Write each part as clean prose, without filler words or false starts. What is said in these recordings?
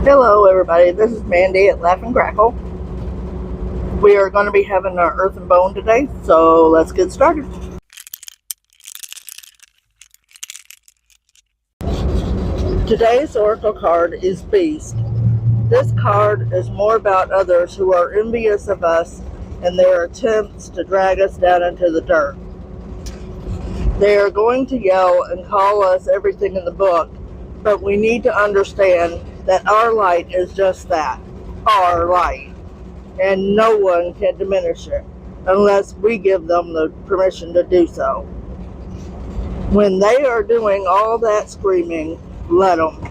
Hello everybody, this is Mandy at Laugh and Crackle. We are going to be having our Earth and Bone today, so let's get started. Today's oracle card is Beast. This card is more about others who are envious of us and their attempts to drag us down into the dirt. They are going to yell and call us everything in the book, but we need to understand that our light is just that, our light. And no one can diminish it unless we give them the permission to do so. When they are doing all that screaming, let them.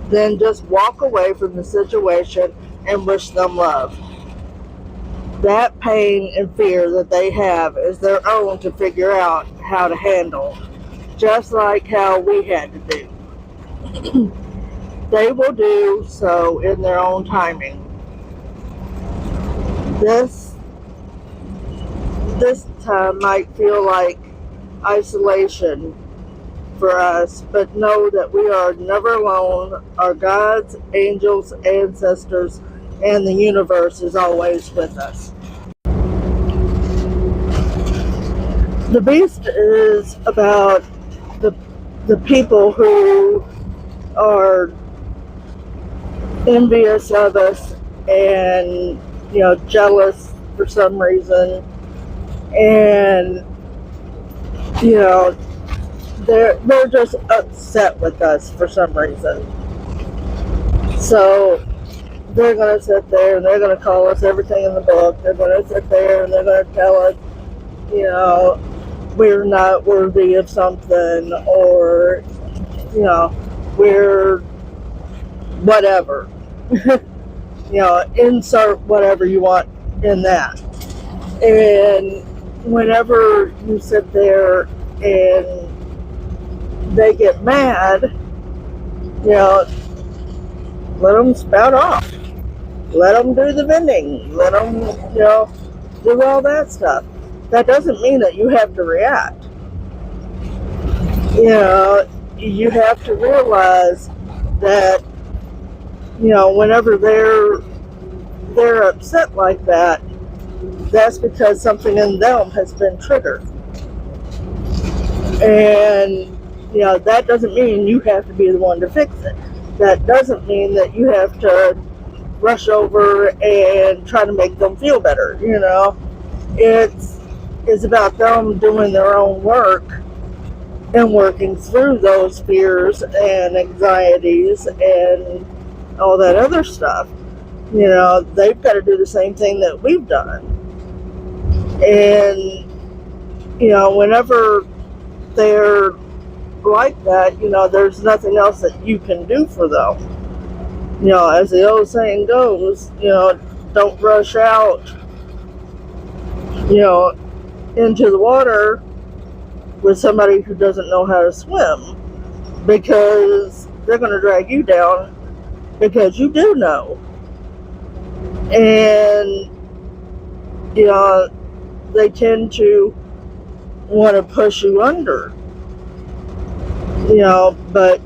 Then just walk away from the situation and wish them love. That pain and fear that they have is their own to figure out how to handle, just like how we had to do. They will do so in their own timing. This time might feel like isolation for us, but know that we are never alone. Our gods, angels, ancestors, and the universe is always with us. The Beast is about the people who are envious of us and jealous for some reason, and they're just upset with us for some reason. So they're going to sit there and they're going to call us everything in the book. They're going to sit there and they're going to tell us, we're not worthy of something, or we're whatever. Insert whatever you want in that. And whenever you sit there and they get mad, let them spout off. Let them do the vending. Let them, do all that stuff. That doesn't mean that you have to react. You have to realize that, whenever they're upset like that, that's because something in them has been triggered. And, that doesn't mean you have to be the one to fix it. That doesn't mean that you have to rush over and try to make them feel better. It's about them doing their own work and working through those fears and anxieties and all that other stuff. They've got to do the same thing that we've done. And, whenever they're like that, there's nothing else that you can do for them. As the old saying goes, don't rush out, into the water with somebody who doesn't know how to swim, because they're going to drag you down because you do know. And, they tend to want to push you under, but,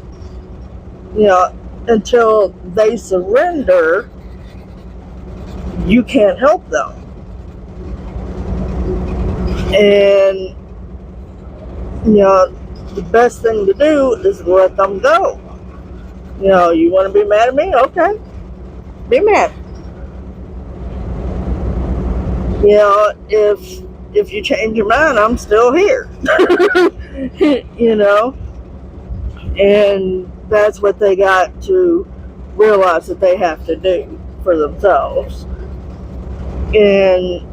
until they surrender, you can't help them. And, the best thing to do is let them go. You want to be mad at me? Okay. Be mad. If you change your mind, I'm still here. And that's what they got to realize that they have to do for themselves. And,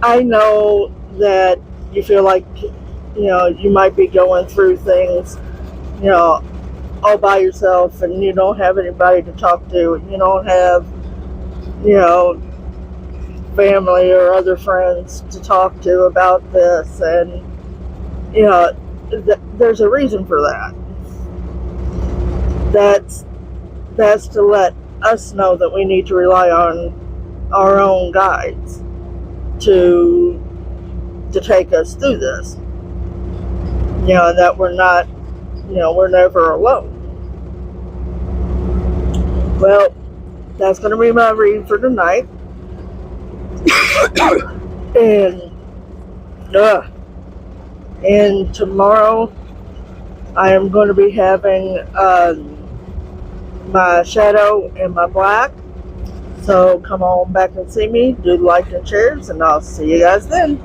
I know that you feel like, you might be going through things, all by yourself, and you don't have anybody to talk to, and you don't have, family or other friends to talk to about this, and there's a reason for that. That's to let us know that we need to rely on our own guides to take us through this. That we're not, we're never alone. Well, that's going to be my read for tonight. and and tomorrow I am going to be having my shadow and my black. So come on back and see me. Do like and shares, and I'll see you guys then.